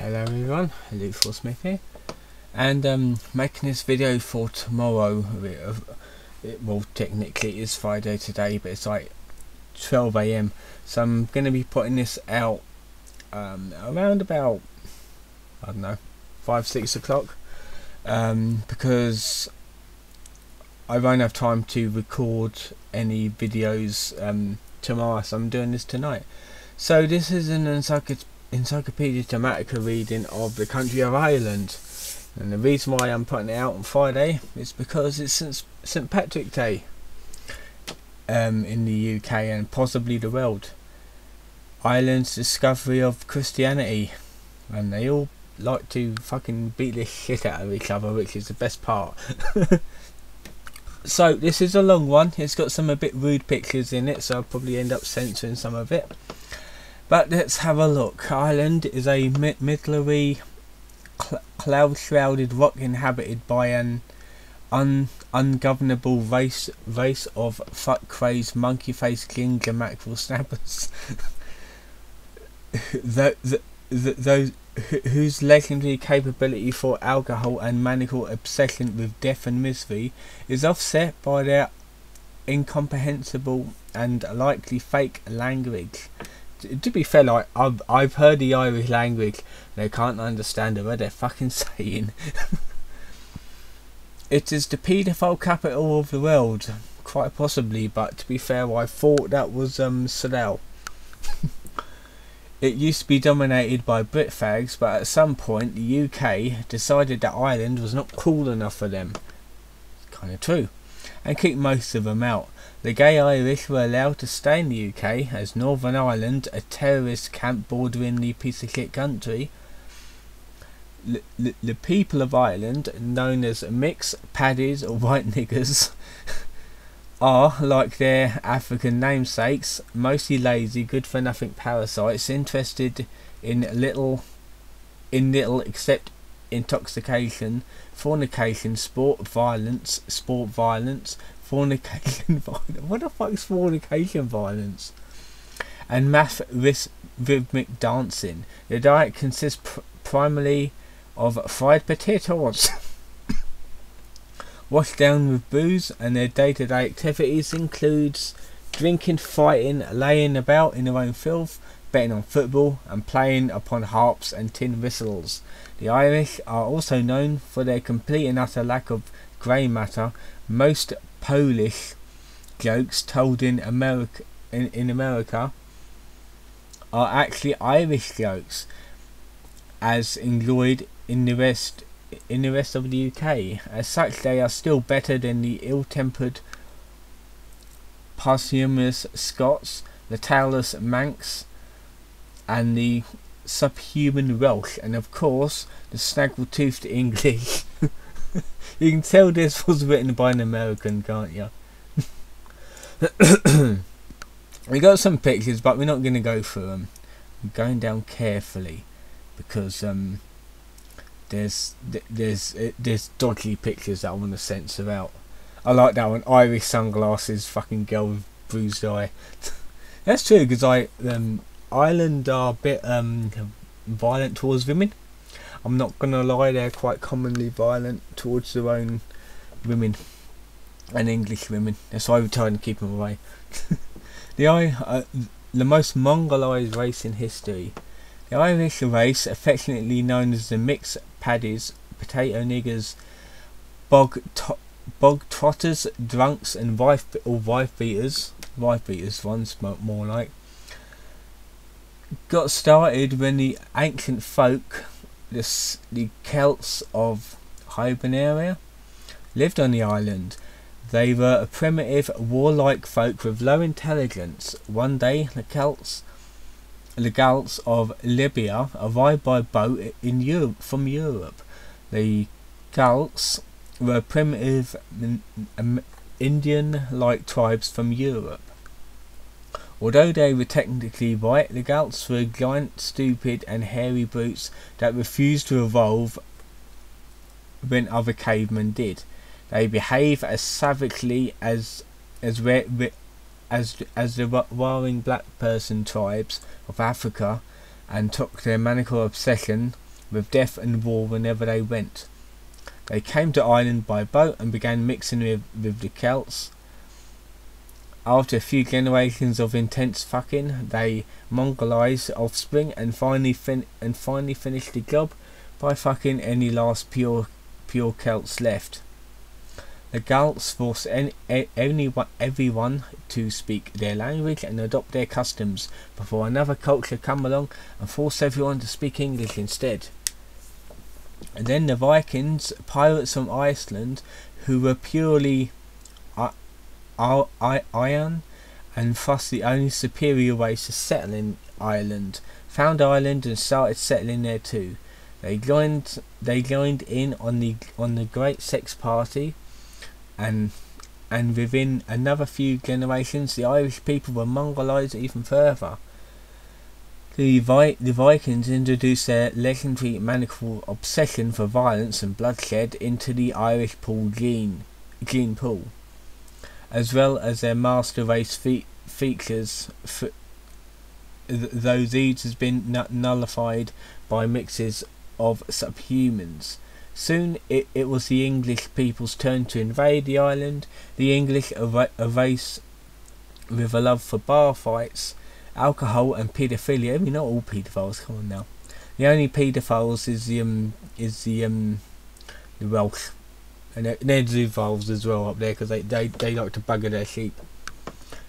Hello everyone, Luke Smith here, and making this video for tomorrow. Well, technically it is Friday today, but it's like 12 AM, so I'm going to be putting this out around about, I don't know, 5-6 o'clock, because I won't have time to record any videos tomorrow, so I'm doing this tonight. So this is an Encyclopedia Dramatica reading of the country of Ireland, and the reason why I'm putting it out on Friday is because it's St. Patrick's Day in the UK and possibly the world. Ireland's discovery of Christianity, and they all like to fucking beat the shit out of each other, which is the best part. So this is a long one. It's got some a bit rude pictures in it, so I'll probably end up censoring some of it. But let's have a look. Ireland is a middlery, cloud-shrouded rock inhabited by an ungovernable race of fuck-crazed, monkey-faced ginger mackerel snappers. Those whose legendary capability for alcohol and maniacal obsession with death and misery is offset by their incomprehensible and likely fake language. To be fair, like I've heard the Irish language, and I can't understand what they're fucking saying. It is the paedophile capital of the world, quite possibly, but to be fair, I thought that was Slough. It used to be dominated by Brit fags, but at some point the UK decided that Ireland was not cool enough for them. It's kind of true, and kicked most of them out. The gay Irish were allowed to stay in the UK, as Northern Ireland, a terrorist camp bordering the piece of shit country. The people of Ireland, known as mixed paddies or white niggers, are, like their African namesakes, mostly lazy, good-for-nothing parasites interested in little except intoxication, fornication, sport violence, fornication violence. What the fuck is fornication violence? And math rhythmic dancing. The diet consists primarily of fried potatoes, washed down with booze, and their day-to-day activities includes drinking, fighting, laying about in their own filth, betting on football, and playing upon harps and tin whistles. The Irish are also known for their complete and utter lack of grey matter. Most Polish jokes told in America are actually Irish jokes, as enjoyed in the rest of the UK. As such, they are still better than the ill-tempered, posthumous Scots, the tailless Manx, and the subhuman Welsh, and of course the snaggle-toothed English. You can tell this was written by an American, can't you? We got some pictures, but we're not going to go through them. I'm going down carefully because there's dodgy pictures that I want to censor out. I like that one. Irish sunglasses, fucking girl with bruised eye. That's true, because Ireland are a bit violent towards women. I'm not gonna lie, they're quite commonly violent towards their own women and English women. That's why we try and keep them away. The most Mongolised race in history. The Irish race, affectionately known as the mixed paddies, potato niggers, bog trotters, drunks, and wife beaters one's more like, got started when the ancient folk, the Celts of Hibernia, lived on the island. They were a primitive, warlike folk with low intelligence. One day, the Celts of Libya arrived by boat from Europe. The Celts were primitive Indian-like tribes from Europe. Although they were technically white, the Celts were giant, stupid, and hairy brutes that refused to evolve when other cavemen did. They behave as savagely as the warring black person tribes of Africa, and took their maniacal obsession with death and war whenever they went. They came to Ireland by boat and began mixing with the Celts. After a few generations of intense fucking, they Mongolized offspring and finally finished the job by fucking any last pure Celts left. The Celts forced everyone to speak their language and adopt their customs before another culture come along and force everyone to speak English instead. And then the Vikings, pirates from Iceland, who were purely iron and thus the only superior race to settle in Ireland, found Ireland and started settling there too. They joined in on the Great Sex Party, and within another few generations the Irish people were Mongolized even further. The Vikings introduced their legendary maniacal obsession for violence and bloodshed into the Irish gene pool, as well as their master race features, though these has been nullified by mixes of subhumans. Soon it was the English people's turn to invade the island. The English, a race with a love for bar fights, alcohol and paedophilia. I mean, not all paedophiles, come on now. The only paedophiles is the Welsh, and they're zoophiles as well up there because they like to bugger their sheep.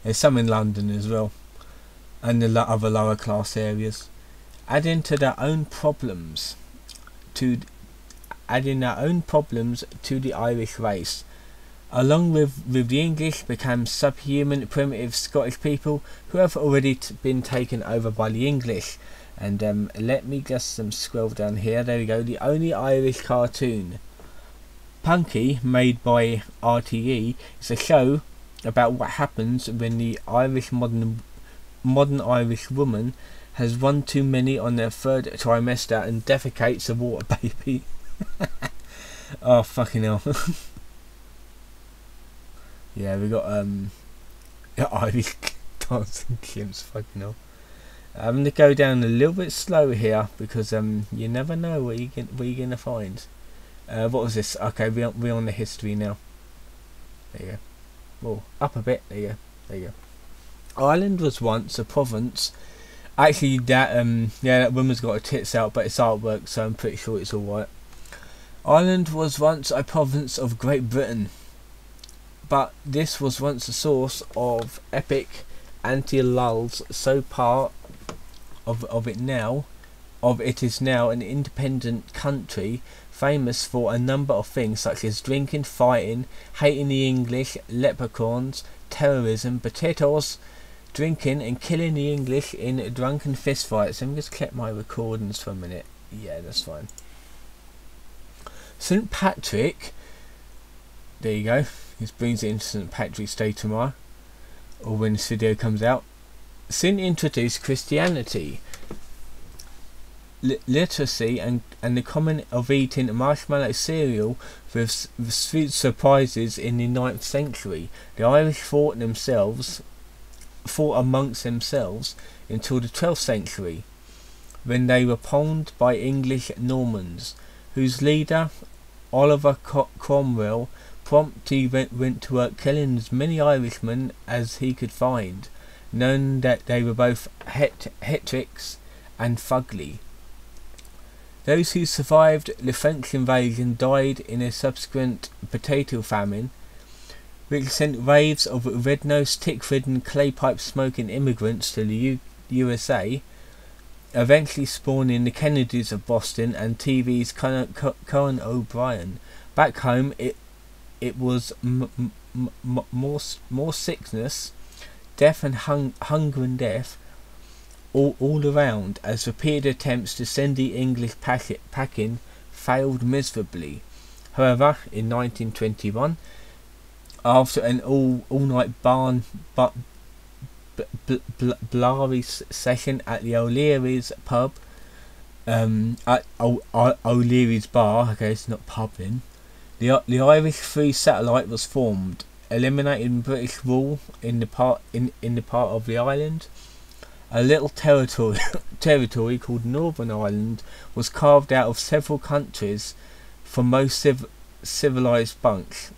There's some in London as well, and the other lower class areas. Adding their own problems to the Irish race. Along with the English became subhuman primitive Scottish people who have already been taken over by the English. And let me just scroll down here. There we go. The only Irish cartoon, Punky, made by RTE, is a show about what happens when the modern Irish woman has one too many on their third trimester and defecates a water baby. Oh fucking hell. Yeah, we got Irish dancing chimps, fucking hell. I'm gonna go down a little bit slow here because you never know what you're gonna find. What was this? Okay, we're on the history now. There you go. Well, up a bit. There you go. There you go. Ireland was once a province. Actually, that woman's got her tits out, but it's artwork, so I'm pretty sure it's alright. Ireland was once a province of Great Britain, but this was once a source of epic anti-lulls, so part of it is now an independent country famous for a number of things such as drinking, fighting, hating the English, leprechauns, terrorism, potatoes, drinking and killing the English in drunken fistfights. Let me just check my recordings for a minute. Yeah, that's fine. St. Patrick, there you go. This brings it into St. Patrick's Day tomorrow, or when this video comes out. Soon introduced Christianity, literacy, and the common of eating marshmallow cereal with sweet surprises in the 9th century. The Irish fought amongst themselves until the 12th century, when they were pwned by English Normans, whose leader, Oliver Cromwell, promptly went to work killing as many Irishmen as he could find, knowing that they were both heretics and fugly. Those who survived the French invasion died in a subsequent potato famine, which sent waves of red-nosed, tick-ridden, clay-pipe-smoking immigrants to the USA, eventually spawning the Kennedys of Boston and TV's Conan O'Brien. Back home, it was more sickness, death and hunger and death all around, as repeated attempts to send the English packing failed miserably. However, in 1921, after an all-night blurry session at the O'Leary's pub, at O'Leary's bar, okay, it's not pub then, the Irish Free Satellite was formed, eliminating British rule in the part of the island, A little territory called Northern Ireland was carved out of several countries from most civilized bunks.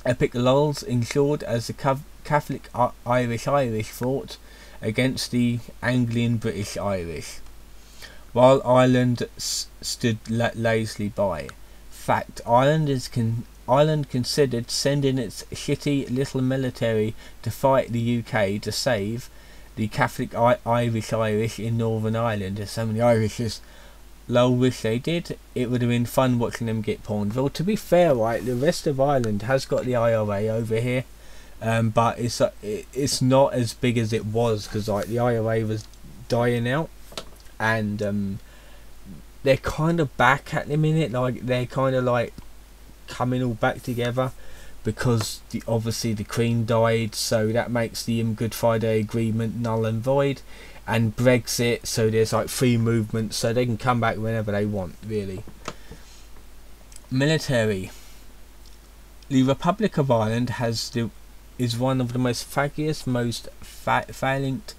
Epic lulls ensured as the Catholic Irish fought against the Anglican British Irish, while Ireland stood lazily by. Fact: Ireland considered sending its shitty little military to fight the UK to save the Catholic Irish in Northern Ireland. There's so many Irishes. Lol, wish they did. It would have been fun watching them get pawned. Well, to be fair, right, the rest of Ireland has got the IRA over here, but it's not as big as it was, because like the IRA was dying out, and they're kind of back at the minute. Like they're kind of like coming all back together, because obviously the Queen died, so that makes the Good Friday Agreement null and void, and Brexit, so there's like free movement, so they can come back whenever they want, really. Military. The Republic of Ireland is one of the most faggiest, most valiant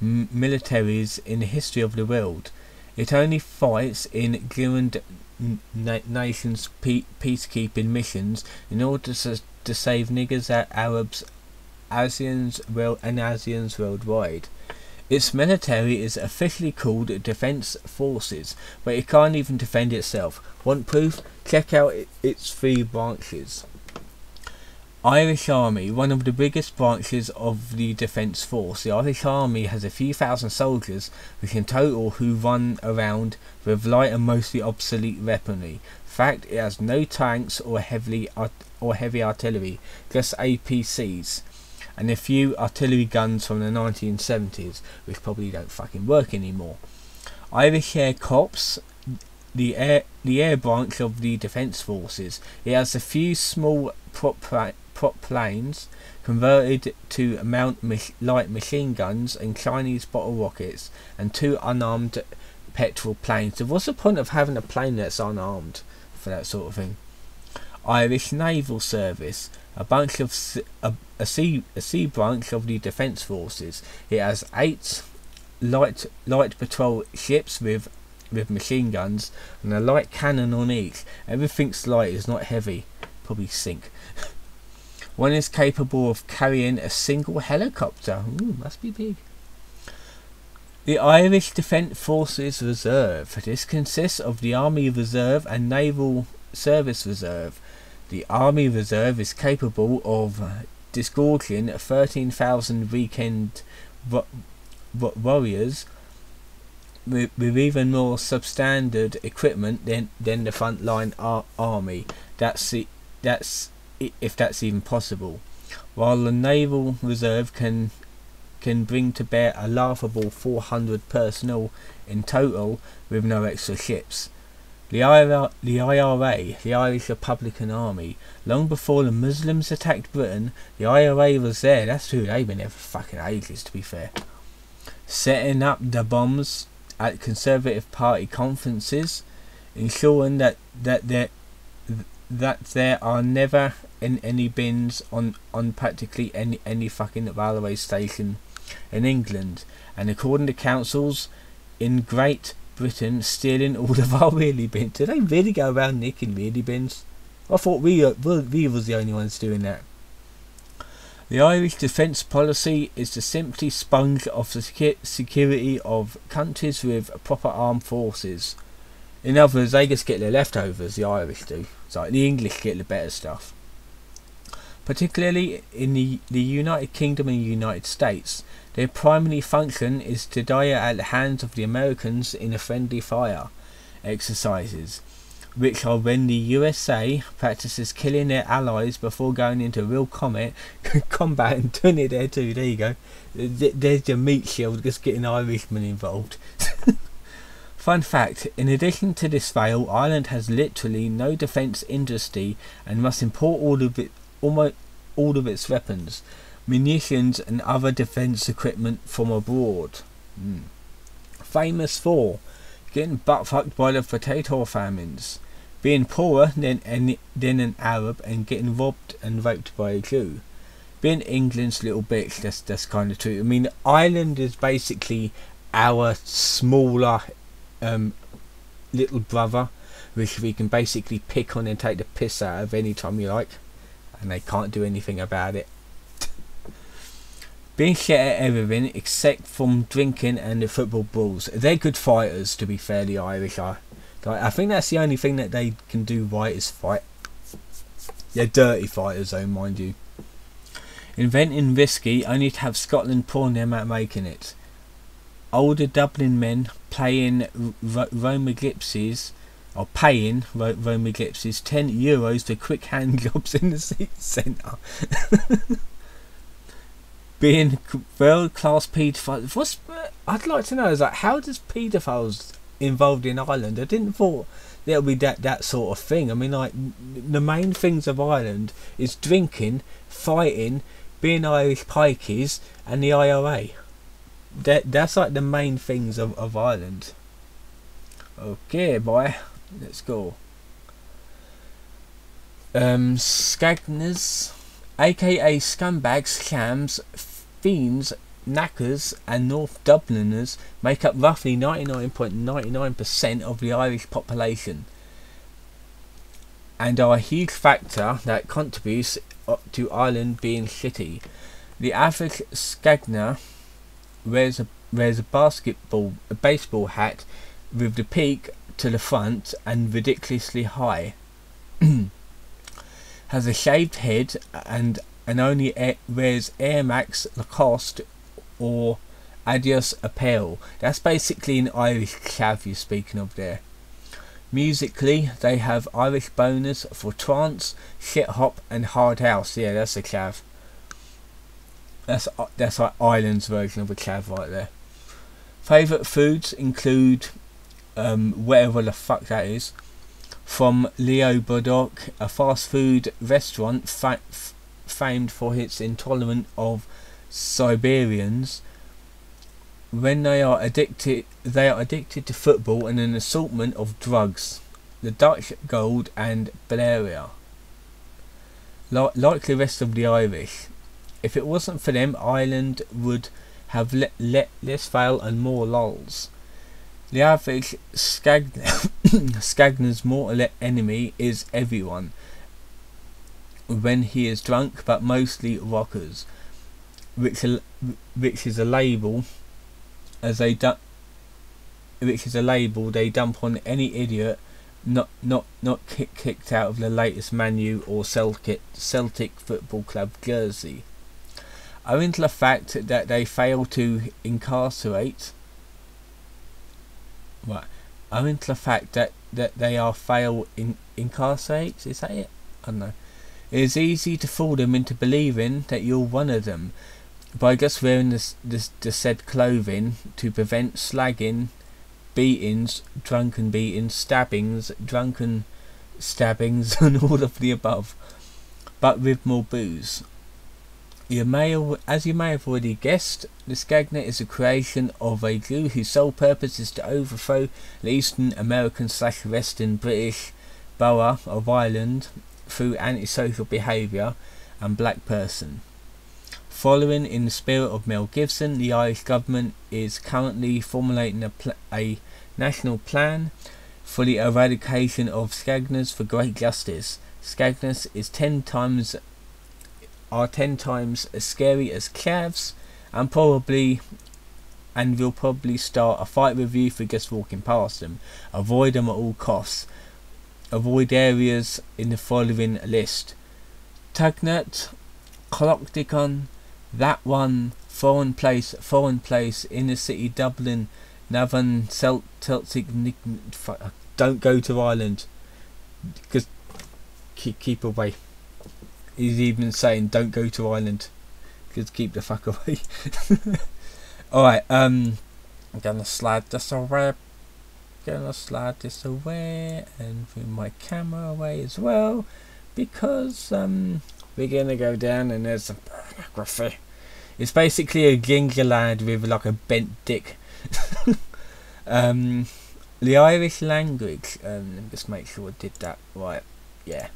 militaries in the history of the world. It only fights in Grand nations peacekeeping missions in order to save niggers, Arabs, Asians, and Asians worldwide. Its military is officially called Defence Forces, but it can't even defend itself. Want proof? Check out its 3 branches. Irish Army, one of the biggest branches of the Defence Force. The Irish Army has a few thousand soldiers, which in total who run around with light and mostly obsolete weaponry. Fact: it has no tanks or heavy artillery, just APCs, and a few artillery guns from the 1970s, which probably don't fucking work anymore. Irish Air Corps, the air branch of the Defence Forces. It has a few small prop planes converted to mount light machine guns and Chinese bottle rockets, and 2 unarmed petrol planes. So what's the point of having a plane that's unarmed for that sort of thing? Irish Naval Service, a bunch of a sea branch of the Defence Forces. It has 8 light patrol ships with machine guns and a light cannon on each. Everything's light, is not heavy, probably sink. One is capable of carrying a single helicopter. Ooh, must be big. The Irish Defence Forces Reserve. This consists of the Army Reserve and Naval Service Reserve. The Army Reserve is capable of disgorging 13,000 weekend warriors with even more substandard equipment than the frontline army. That's if that's even possible. While the Naval Reserve can bring to bear a laughable 400 personnel in total with no extra ships. The IRA, the Irish Republican Army, long before the Muslims attacked Britain, the IRA was there. That's true, they've been there for fucking ages, to be fair. Setting up the bombs at Conservative Party conferences, ensuring that there are never any bins on practically any fucking railway station in England, and according to councils in Great Britain, stealing all of our wheelie bins. Do they really go around nicking wheelie bins? I thought we was the only ones doing that. The Irish defence policy is to simply sponge off the security of countries with proper armed forces. In other words, they just get the leftovers, the Irish do. It's like the English get the better stuff. Particularly in the United Kingdom and United States, their primary function is to die at the hands of the Americans in a friendly fire exercises, which are when the USA practices killing their allies before going into real combat and doing it there too. There you go. There's your meat shield, just getting Irishmen involved. Fun fact, in addition to this fail, Ireland has literally no defence industry and must import almost all of its weapons, munitions and other defence equipment from abroad. Famous for getting butt-fucked by the potato famines, being poorer than an Arab, and getting robbed and raped by a Jew. being England's little bitch, that's kind of true. I mean, Ireland is basically our smaller little brother, which we can basically pick on and take the piss out of any time you like, and they can't do anything about it. Being shit at everything except from drinking and the football balls. They're good fighters, to be fair, the Irish are. I think that's the only thing that they can do right is fight. They're dirty fighters though, mind you. Inventing whiskey only to have Scotland prawn them at making it. Older Dublin men playing Roma Gypsies, or paying Roma Gypsies €10 for quick hand jobs in the city centre. Being world class paedophiles. I'd like to know is like, how does paedophiles involved in Ireland? I didn't thought there would be that sort of thing. I mean, like, the main things of Ireland is drinking, fighting, being Irish pikeys, and the IRA. That's like the main things of Ireland. Okay, boy, let's go. Scagners, aka scumbags, clams, fiends, knackers and North Dubliners make up roughly 99.99% of the Irish population and are a huge factor that contributes to Ireland being shitty. The average scagner wears a baseball hat with the peak to the front and ridiculously high, has a shaved head and only wears Air Max, Lacoste or Adios apparel. That's basically an Irish chav you're speaking of there. Musically, they have Irish boners for trance, shit hop and hard house. Yeah, that's a chav. That's like Ireland's version of a chav right there. Favourite foods include whatever the fuck that is. From Leo Bodok, a fast food restaurant famed for its intolerance of Siberians. When they are addicted to football and an assortment of drugs, the Dutch Gold and Bavaria. Like the rest of the Irish, if it wasn't for them, Ireland would have let less fail and more lols. The average Scagner's mortal enemy is everyone when he is drunk, but mostly rockers, which is a label they dump on any idiot not kicked out of the latest Man U or Celtic Football Club jersey. Owing to the fact that they fail to incarcerate. Right. Owing to the fact that they are incarcerate, is that it? I don't know. It is easy to fool them into believing that you're one of them by just wearing the said clothing to prevent slagging, beatings, drunken beatings, stabbings, drunken stabbings, and all of the above, but with more booze. As you may have already guessed, the Scagner is a creation of a Jew whose sole purpose is to overthrow the Eastern American / Western British borough of Ireland through antisocial behaviour and black person. Following in the spirit of Mel Gibson, the Irish government is currently formulating a national plan for the eradication of Scagners for great justice. Scagners is 10 times as scary as calves, and will probably start a fight with you for just walking past them. Avoid them at all costs. Avoid areas in the following list: Tugnut, Clockdicon, that one, foreign place, inner city Dublin, Navan, Celtic. Don't go to Ireland, because keep away. He's even saying don't go to Ireland, because keep the fuck away. Alright, I'm gonna slide this away. And bring my camera away as well, because we're gonna go down and there's some pornography. It's basically a ginger lad with like a bent dick. The Irish language, let me just make sure I did that right. Yeah.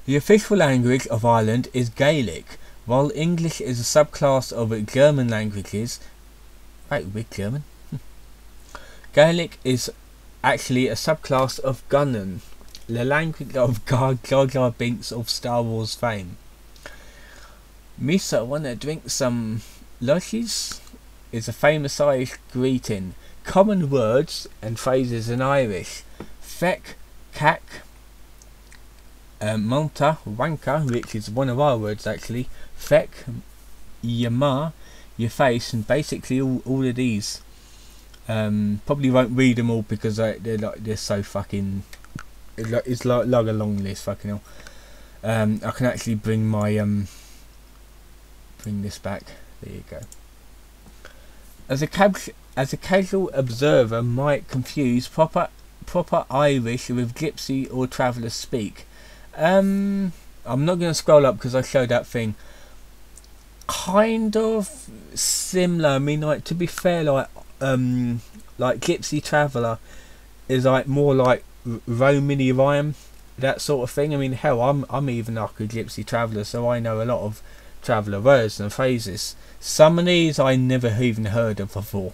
The official language of Ireland is Gaelic, while English is a subclass of German languages. Wait, we're German? Gaelic is actually a subclass of Gunnan, the language of Jar Jar Binks of Star Wars fame. Misa, wanna drink some lushies? Is a famous Irish greeting. Common words and phrases in Irish: feck, cack, Malta, wanker, which is one of our words actually, feck, yama, your face, and basically all of these. Probably won't read them all because they're so fucking. It's like a long list, fucking hell. I can actually bring my bring this back. There you go. As a casual observer might confuse proper Irish with gypsy or traveller speak. I'm not going to scroll up because I showed that thing. Kind of similar. I mean, like, to be fair, like gypsy traveller is like more like Romany rhyme, that sort of thing. I mean, hell, I'm even like a gypsy traveller, so I know a lot of traveller words and phrases. Some of these I never even heard of before.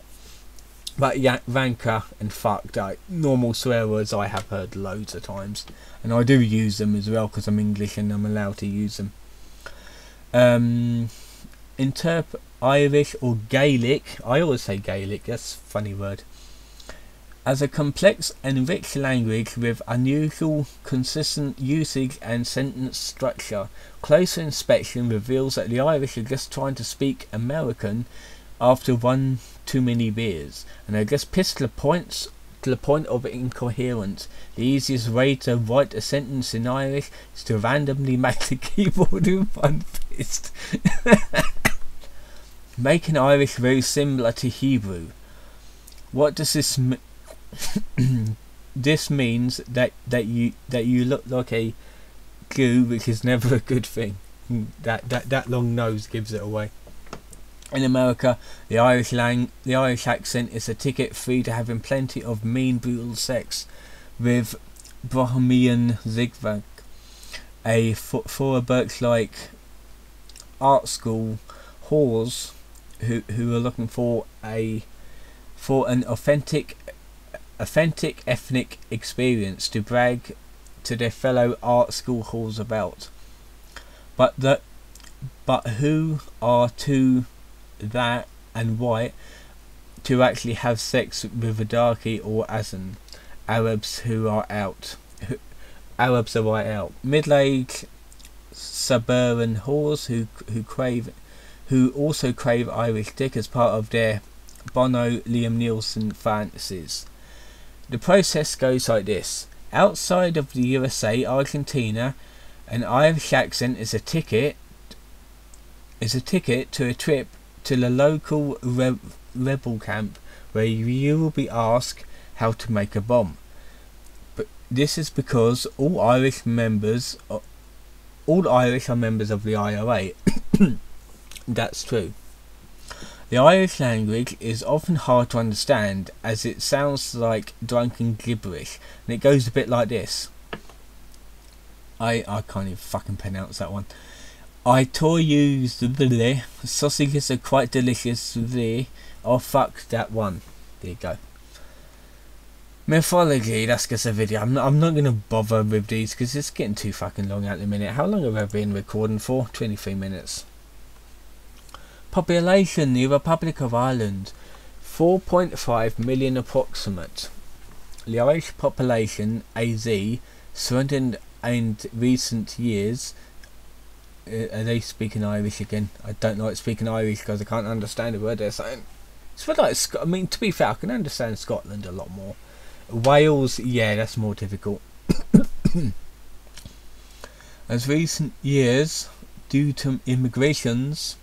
But yeah, vanka and fuck, like normal swear words, I have heard loads of times, and I do use them as well because I'm English and I'm allowed to use them. Interpret Irish or Gaelic. I always say Gaelic. That's a funny word. As a complex and rich language with unusual, consistent usage and sentence structure, closer inspection reveals that the Irish are just trying to speak American after one too many beers, and are just pissed to the point of incoherence. The easiest way to write a sentence in Irish is to randomly make the keyboard with one fist. Making Irish very similar to Hebrew. What does this mean? This means that you look like a Jew, which is never a good thing. That long nose gives it away. In America, the Irish accent is a ticket free to having plenty of mean, brutal sex with Bohemian Zigzag, for a Berks-like art school whores who are looking for an authentic ethnic experience to brag to their fellow art school whores about. But who are too that and white to actually have sex with a darkie or Azan. Arabs are white out. Middle-aged suburban whores who also crave Irish dick as part of their Bono Liam Neeson fantasies. The process goes like this. Outside of the USA, Argentina, an Irish accent is a ticket to a trip to the local rebel camp where you will be asked how to make a bomb. But this is because all Irish are members of the IRA. That's true. The Irish language is often hard to understand as it sounds like drunken gibberish, and it goes a bit like this. I can't even fucking pronounce that one. I tell you, sausages are quite delicious. Oh fuck that one. There you go. Mythology, that's just a video. I'm not going to bother with these because it's getting too fucking long at the minute. How long have I been recording for? 23 minutes. Population, the Republic of Ireland, 4.5 million approximate. The Irish population, AZ, surrounding and recent years. Are they speaking Irish again? I don't like speaking Irish because I can't understand a word they're saying. It's for like, I mean, to be fair, I can understand Scotland a lot more. Wales, yeah, that's more difficult. As recent years, due to immigrations,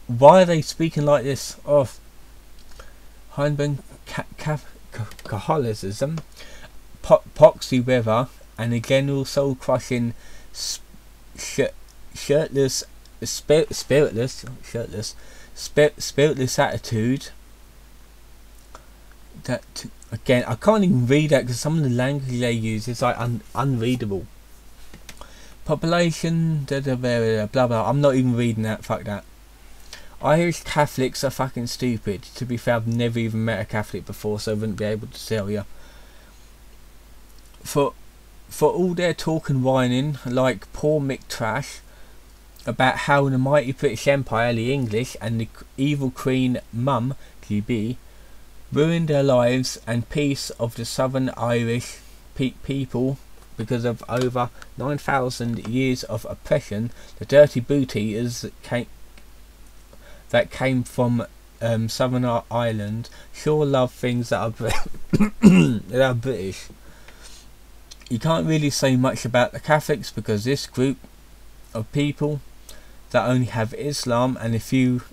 why are they speaking like this? Oh, Heinben Catholicism, poxy weather, and a general soul-crushing, spiritless attitude. That again, I can't even read that because some of the language they use is like unreadable. Population, blah blah. I'm not even reading that. Fuck that. Irish Catholics are fucking stupid. To be fair, I've never even met a Catholic before, so I wouldn't be able to tell you. For all their talk and whining, like poor Mick Trash, about how the mighty British Empire, the English, and the evil Queen Mum, GB, ruined their lives and peace of the Southern Irish people because of over 9,000 years of oppression. The dirty boot eaters that came from Southern Ireland sure love things that are that are British. You can't really say much about the Catholics because this group of people that only have Islam and a few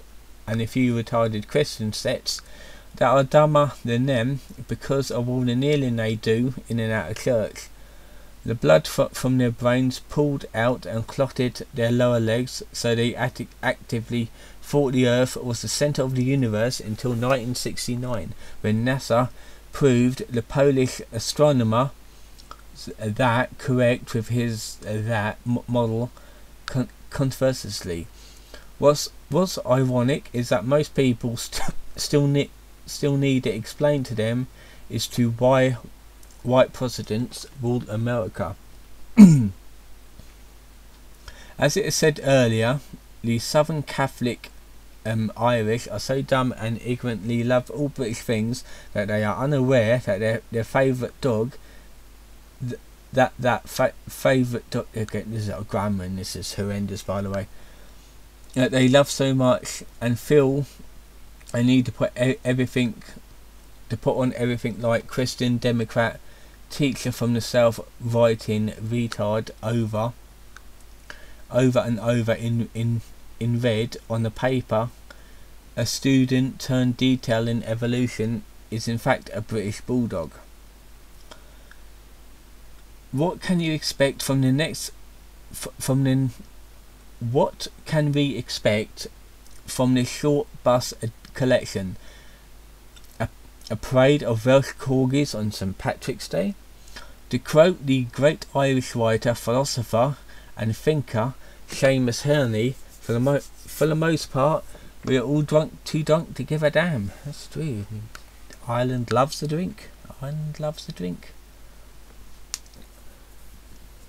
retarded Christian sects that are dumber than them because of all the kneeling they do in and out of church. The blood from their brains pulled out and clotted their lower legs, so they actively thought the Earth was the centre of the universe until 1969, when NASA proved the Polish astronomer that correct with his model controversially. What's ironic is that most people still need it explained to them as to why white presidents ruled America. As it is said earlier, the Southern Catholic Irish are so dumb and ignorantly love all British things that they are unaware that their favourite dog, favourite dog. Okay, this is our grammar and this is horrendous, by the way. That they love so much and feel they need to put on everything like Christian Democrat teacher from the South writing retard over and over in red on the paper. A student turned detail in evolution is in fact a British bulldog. What can you expect from the next what can we expect from this short bus collection? A parade of Welsh corgis on St. Patrick's Day? To quote the great Irish writer, philosopher and thinker Seamus Heaney, for the most part, we are all too drunk to give a damn. That's true. Ireland loves the drink. Ireland loves the drink.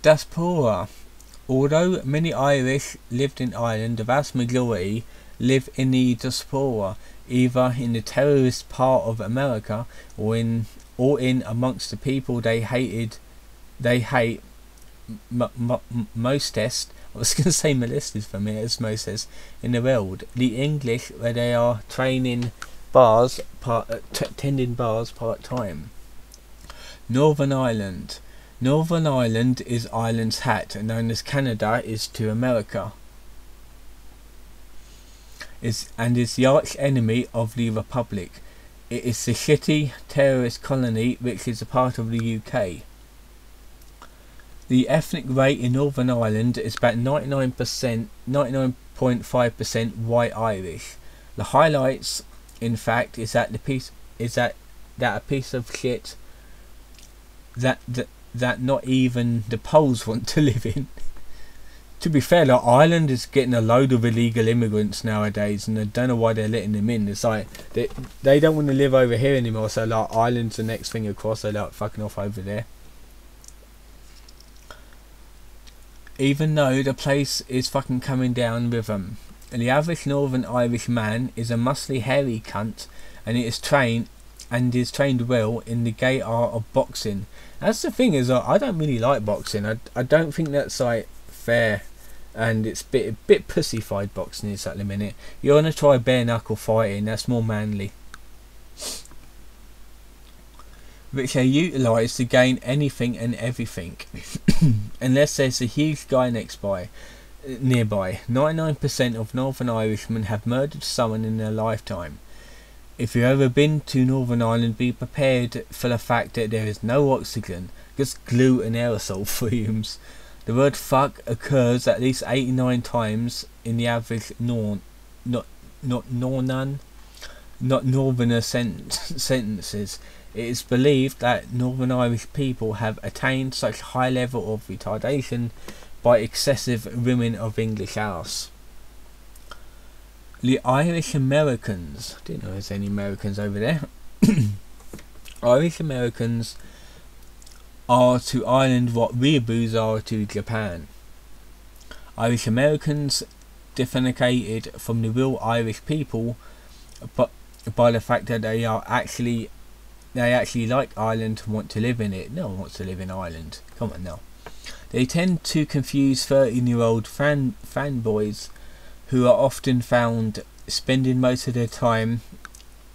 Diaspora. Although many Irish lived in Ireland, the vast majority live in the diaspora, either in the terrorist part of America or in amongst the people they hate mostest. I was going to say molested for me, as mostest in the world. The English, where they are tending bars part-time. Northern Ireland. Northern Ireland is Ireland's hat, known as Canada is to America. Is the arch enemy of the Republic. It is the shitty terrorist colony which is a part of the UK. The ethnic rate in Northern Ireland is about 99.5% white Irish. The highlights, in fact, is that a piece of shit that not even the Poles want to live in. To be fair, like, Ireland is getting a load of illegal immigrants nowadays, and I don't know why they're letting them in. It's like they don't want to live over here anymore, so like Ireland's the next thing across. They're like fucking off over there. Even though the place is fucking coming down with them. And the average Northern Irish man is a muscly, hairy cunt, and is trained well in the gay art of boxing. That's the thing, is I don't really like boxing. I don't think that's like fair. And it's a bit pussyfied boxing is at the minute. You want to try bare knuckle fighting, that's more manly. Which they utilise to gain anything and everything. Unless there's a huge guy nearby. 99% of Northern Irishmen have murdered someone in their lifetime. If you've ever been to Northern Ireland, be prepared for the fact that there is no oxygen, just glue and aerosol fumes. The word fuck occurs at least 89 times in the average not northerner sentences. It is believed that Northern Irish people have attained such high level of retardation by excessive ruin of English house. The Irish Americans, didn't know there's any Americans over there. Irish Americans are to Ireland what Weeaboos are to Japan. Irish Americans differentiated from the real Irish people, but by the fact that they actually like Ireland and want to live in it. No one wants to live in Ireland. Come on now. They tend to confuse 13-year-old fanboys who are often found spending most of their time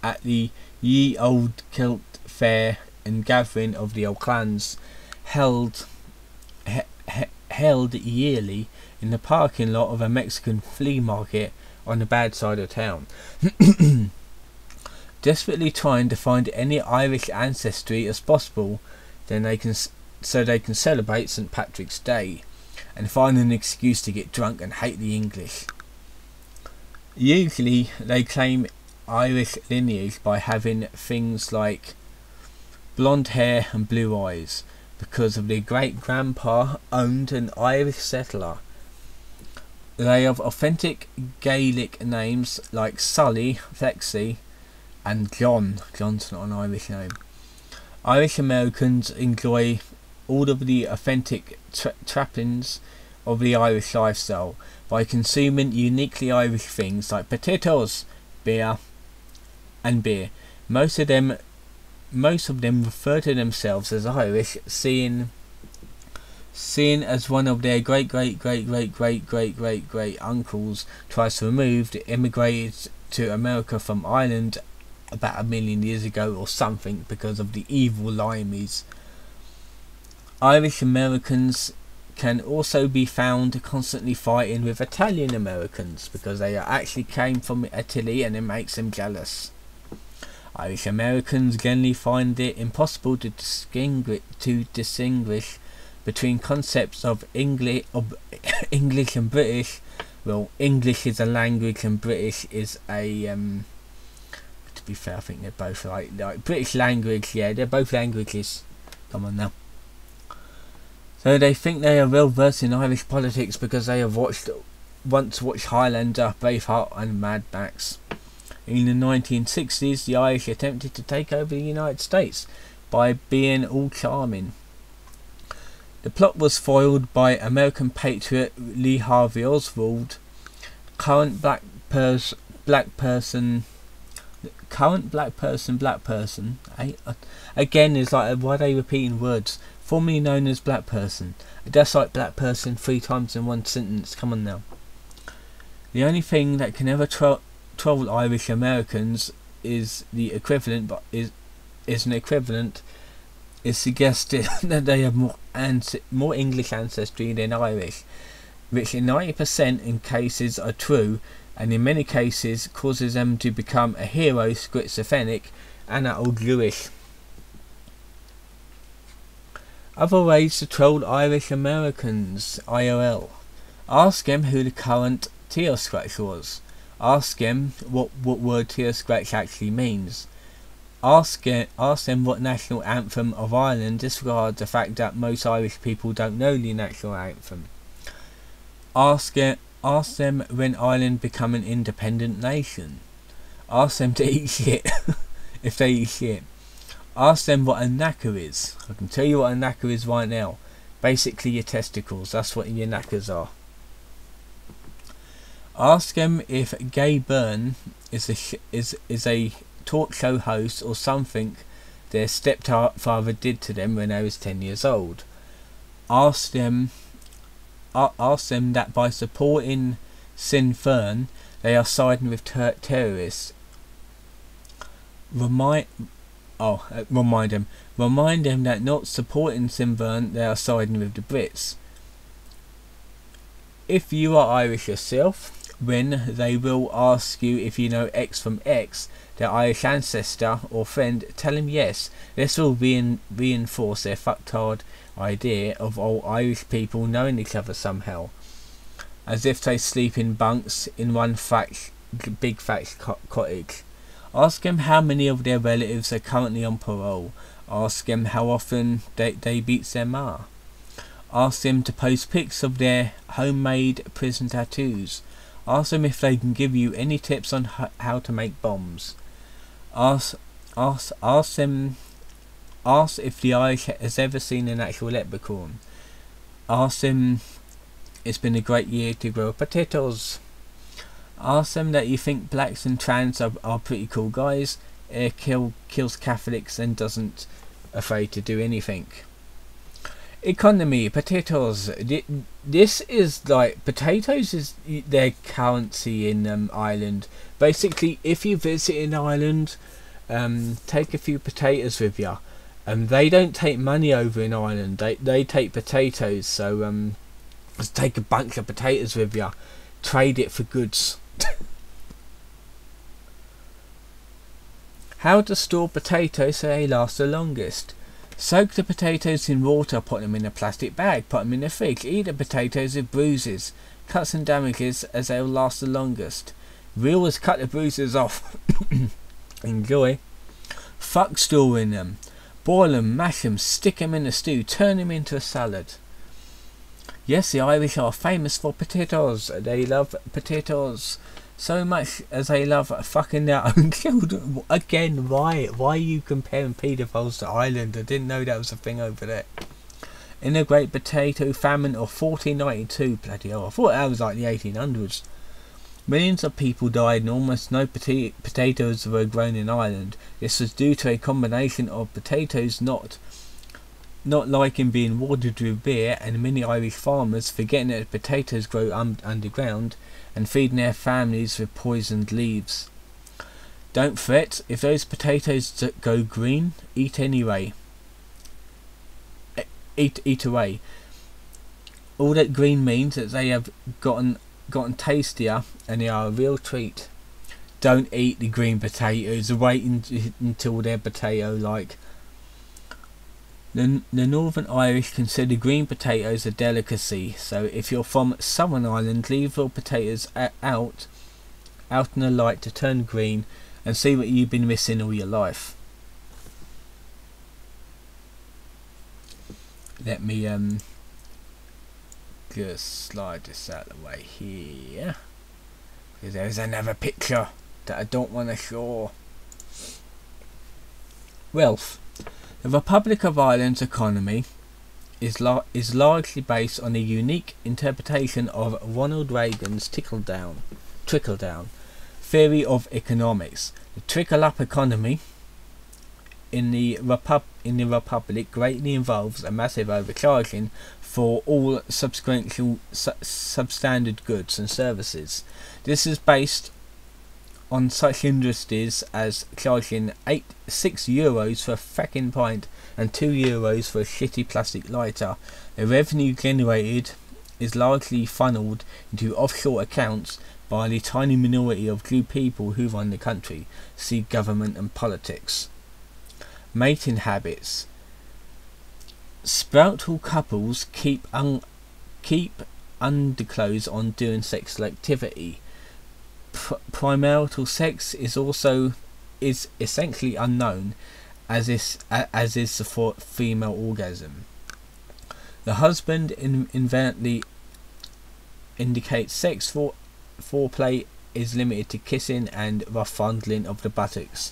at the Ye Old Kilt Fair and gathering of the old clans held yearly in the parking lot of a Mexican flea market on the bad side of town. Desperately trying to find any Irish ancestry as possible, then they can celebrate St. Patrick's Day and find an excuse to get drunk and hate the English. Usually they claim Irish lineage by having things like blonde hair and blue eyes because of their great-grandpa owned an Irish settler. They have authentic Gaelic names like Sully, Flexi and John. John's not an Irish name. Irish Americans enjoy all of the authentic trappings of the Irish lifestyle by consuming uniquely Irish things like potatoes, beer and beer. Most of them refer to themselves as Irish, seeing as one of their great uncles tries to remove the immigrated to America from Ireland about 1 million years ago or something because of the evil limeys. Irish Americans can also be found constantly fighting with Italian Americans because they actually came from Italy and it makes them jealous. Irish Americans generally find it impossible to distinguish between concepts of English and British. Well, English is a language and British is a to be fair, I think they're both like British language. Yeah, they're both languages. Come on now. So they think they are well versed in Irish politics because they have once watched Highlander, Braveheart and Mad Max. In the 1960s, the Irish attempted to take over the United States by being all charming. The plot was foiled by American patriot Lee Harvey Oswald, current black person. Again, is like, why are they repeating words? Formerly known as black person. That's like black person 3 times in one sentence. Come on now. The only thing that can ever trouble Irish Americans is the equivalent, but is suggested that they have more English ancestry than Irish, which in 90% in cases are true, and in many cases causes them to become a hero, schizophrenic, and old Jewish. Other ways to troll Irish Americans IRL. Ask them who the current tear scratch was. Ask them what word tear scratch actually means. Ask them what national anthem of Ireland disregards the fact that most Irish people don't know the national anthem. Ask them when Ireland become an independent nation. Ask them to eat shit if they eat shit. Ask them what a knacker is. I can tell you what a knacker is right now. Basically your testicles, that's what your knackers are. Ask them if Gay Byrne is a talk show host or something their stepfather did to them when they was 10 years old. Ask them that by supporting Sinn Féin they are siding with terrorists. Remind them that not supporting Sinn Féin they are siding with the Brits. If you are Irish yourself, when they will ask you if you know X from X, their Irish ancestor or friend, tell them yes. This will reinforce their fucktard idea of all Irish people knowing each other somehow, as if they sleep in bunks in one big thatched cottage. Ask them how many of their relatives are currently on parole. Ask them how often they beats their ma. Ask them to post pics of their homemade prison tattoos. Ask them if they can give you any tips on how to make bombs. Ask them. Ask if the Irish has ever seen an actual leprechaun. Ask them it's been a great year to grow potatoes. Ask them that you think blacks and trans are pretty cool guys. Kills Catholics and doesn't afraid to do anything. Economy, potatoes. This is like, potatoes is their currency in Ireland. Basically, if you visit in Ireland, take a few potatoes with you. They don't take money over in Ireland. They take potatoes. So just take a bunch of potatoes with you. Trade it for goods. How to store potatoes so they last the longest. Soak the potatoes in water, put them in a plastic bag, put them in the fridge. Eat the potatoes with bruises, cuts and damages, as they will last the longest. We always cut the bruises off. Enjoy. Fuck storing them. Boil them, mash them, stick them in a stew, turn them into a salad. Yes, the Irish are famous for potatoes. They love potatoes so much as they love fucking their own children. Again, why are you comparing paedophiles to Ireland? I didn't know that was a thing over there. In the Great Potato Famine of 1492, bloody hell, I thought that was like the 1800s. Millions of people died and almost no potatoes were grown in Ireland. This was due to a combination of potatoes not liking being watered with beer, and many Irish farmers forgetting that potatoes grow underground and feeding their families with poisoned leaves. Don't fret, if those potatoes go green, eat anyway. Eat away. All that green means that they have gotten tastier and they are a real treat. Don't eat the green potatoes, wait until they're potato-like. The Northern Irish consider green potatoes a delicacy, so if you're from Southern Ireland, leave your potatoes out in the light to turn green and see what you've been missing all your life. Let me just slide this out of the way here, because there's another picture that I don't want to show. Wealth. The Republic of Ireland's economy is largely based on a unique interpretation of Ronald Reagan's trickle-down theory of economics. The trickle-up economy in the Republic greatly involves a massive overcharging for all substandard goods and services. This is based on such industries as charging €6 for a fucking pint and €2 for a shitty plastic lighter. The revenue generated is largely funneled into offshore accounts by the tiny minority of good people who run the country. See government and politics. Mating habits. Sproutal couples keep underclothes on during sexual activity. Premarital sex is essentially unknown, as is the female orgasm. The husband inadvertently indicates sex foreplay is limited to kissing and rough fondling of the buttocks,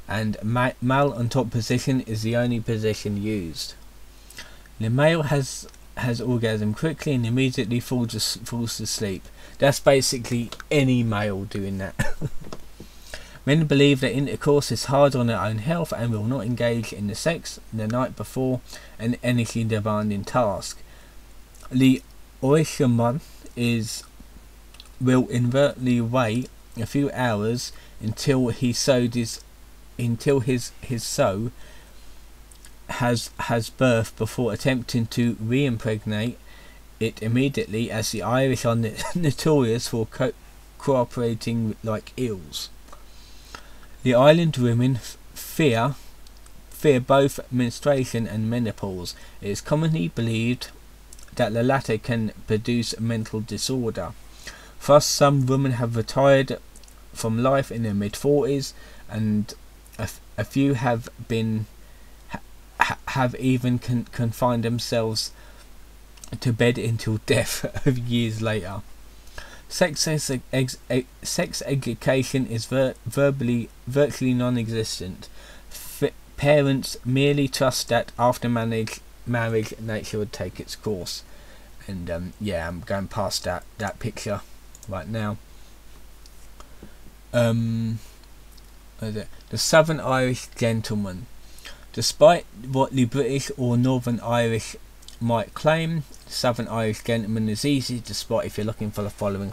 and male on top position is the only position used. The male has orgasm quickly and immediately falls asleep. That's basically any male doing that. Men believe that intercourse is hard on their own health and will not engage in the sex the night before an energy demanding task. The Oishaman will inadvertently wait a few hours until his sow has birth before attempting to re-impregnate it immediately, as the Irish are notorious for cooperating like eels. The island women fear both menstruation and menopause. It is commonly believed that the latter can produce mental disorder. Thus, some women have retired from life in their mid-40s, and a few have even confined themselves to bed until death of years later. Sex education is virtually non-existent. Parents merely trust that after marriage nature would take its course. And yeah, I'm going past that picture right now. The Southern Irish gentleman. Despite what the British or Northern Irish might claim, the Southern Irish gentleman is easy to spot if you're looking for the following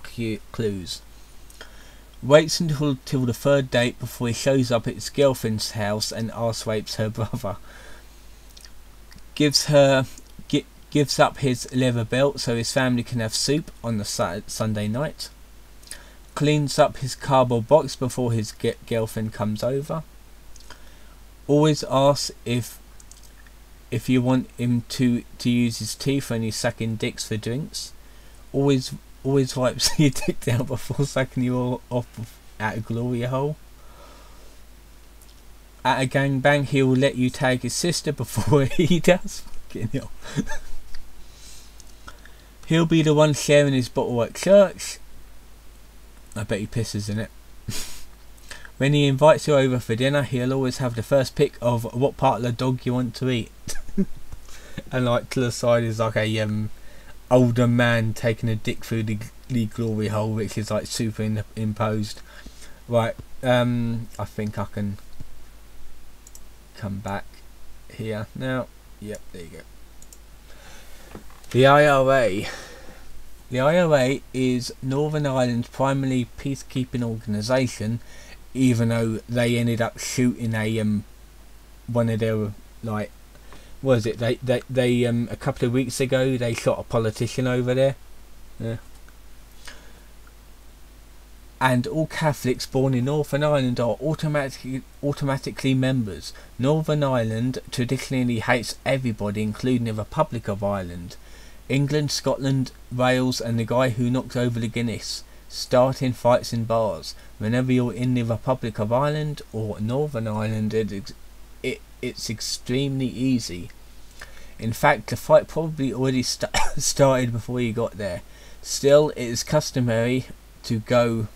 clues. Waits until the third date before he shows up at his girlfriend's house and arse rapes her brother. Gives up his leather belt so his family can have soup on the Sunday night. Cleans up his cardboard box before his girlfriend comes over. Always asks if you want him to use his teeth when he's sucking dicks for drinks. Always wipes your dick down before sucking you off at a glory hole. At a gangbang, he will let you tag his sister before he does. Fucking hell. He'll be the one sharing his bottle at church. I bet he pisses in it. When he invites you over for dinner, he'll always have the first pick of what part of the dog you want to eat. And like to the side is like a older man taking a dick through the glory hole, which is like superimposed. Right, I think I can come back here now. Yep, there you go. The IRA. The IRA is Northern Ireland's primary peacekeeping organisation, even though they ended up shooting one of their like, what was it? They a couple of weeks ago they shot a politician over there. Yeah. And all Catholics born in Northern Ireland are automatically members. Northern Ireland traditionally hates everybody, including the Republic of Ireland, England, Scotland, Wales, and the guy who knocks over the Guinness, starting fights in bars. Whenever you're in the Republic of Ireland or Northern Ireland, it's extremely easy. In fact, the fight probably already started before you got there. Still, it is customary to go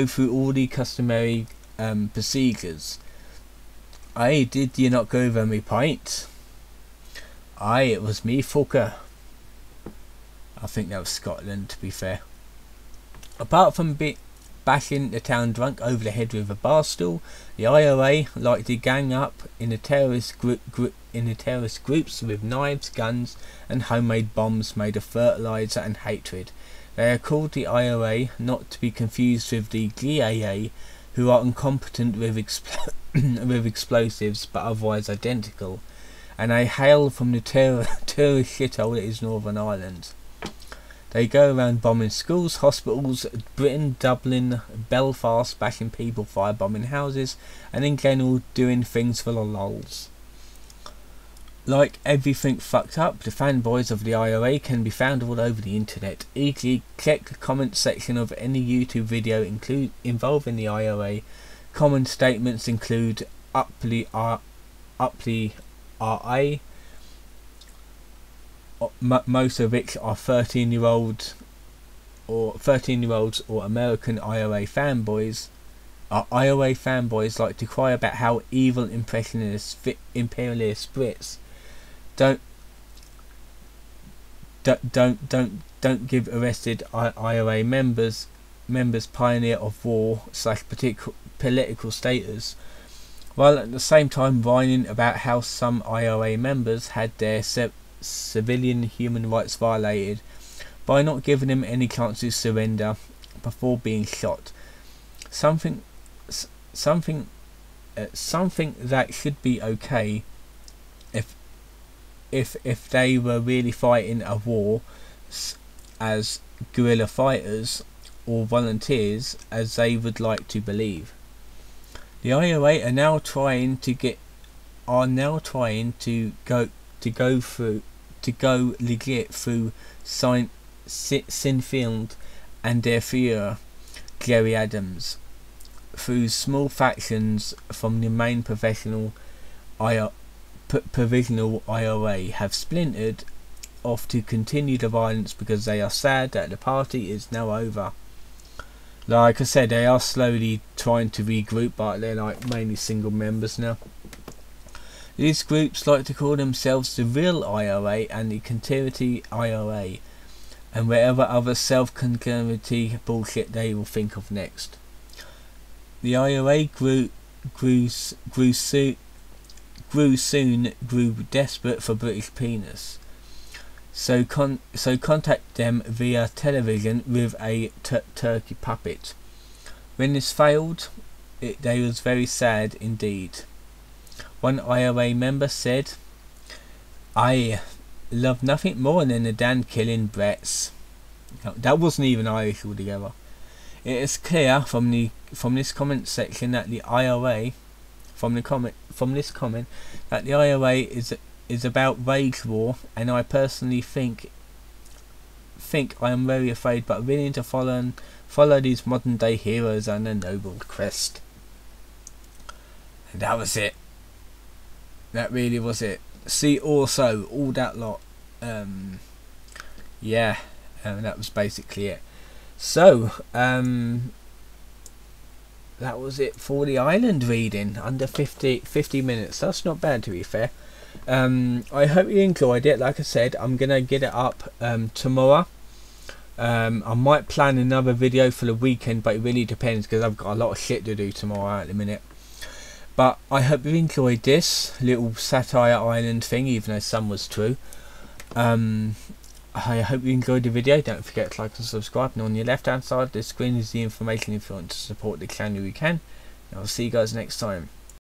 through all the customary procedures. Aye, did you not go over me pint? Aye, it was me, fucker. I think that was Scotland, to be fair. Apart from bashing the town drunk over the head with a bar stool, the IRA like to gang up in the terrorist groups with knives, guns, and homemade bombs made of fertilizer and hatred. They are called the IRA, not to be confused with the GAA, who are incompetent with explosives but otherwise identical, and they hail from the terrorist shithole that is Northern Ireland. They go around bombing schools, hospitals, Britain, Dublin, Belfast, bashing people, firebombing houses, and in general doing things for the lols. Like everything fucked up, the fanboys of the IRA can be found all over the internet. Easily check the comment section of any YouTube video involving the IRA. Common statements include Upply RA, most of which are 13-year-olds or American IRA fanboys. IRA fanboys like to cry about how evil imperialist Brits don't give arrested IRA members pioneer of war / political status, while at the same time whining about how some IRA members had their civilian human rights violated by not giving them any chance to surrender before being shot. Something that should be okay if they were really fighting a war as guerrilla fighters or volunteers, as they would like to believe. The IRA are now trying to go legit through Sinn Féin and their Führer, Gerry Adams, through small factions from the main provisional IRA have splintered off to continue the violence because they are sad that the party is now over. Like I said, they are slowly trying to regroup, but they're like mainly single members now. These groups like to call themselves the real IRA and the Continuity IRA, and whatever other self-continuity bullshit they will think of next. The IRA grew desperate for British penis. So contact them via television with a turkey puppet. When this failed, they was very sad indeed. One IRA member said, "I love nothing more than the damn killing brats." That wasn't even Irish altogether. It is clear from this comment section that the IRA, from this comment that the IRA is about rage war, and I personally think I am very afraid but willing to follow these modern day heroes on a noble quest. And that was it. That really was it. See also all that lot. Yeah, that was basically it. So that was it for the island reading, under 50 minutes. That's not bad, to be fair. I hope you enjoyed it. Like I said, I'm gonna get it up tomorrow. I might plan another video for the weekend, but it really depends because I've got a lot of shit to do tomorrow at the minute. But I hope you enjoyed this little satire island thing, even though some was true. I hope you enjoyed the video. Don't forget to like and subscribe, and on your left hand side of the screen is the information if you want to support the channel you can. And I'll see you guys next time.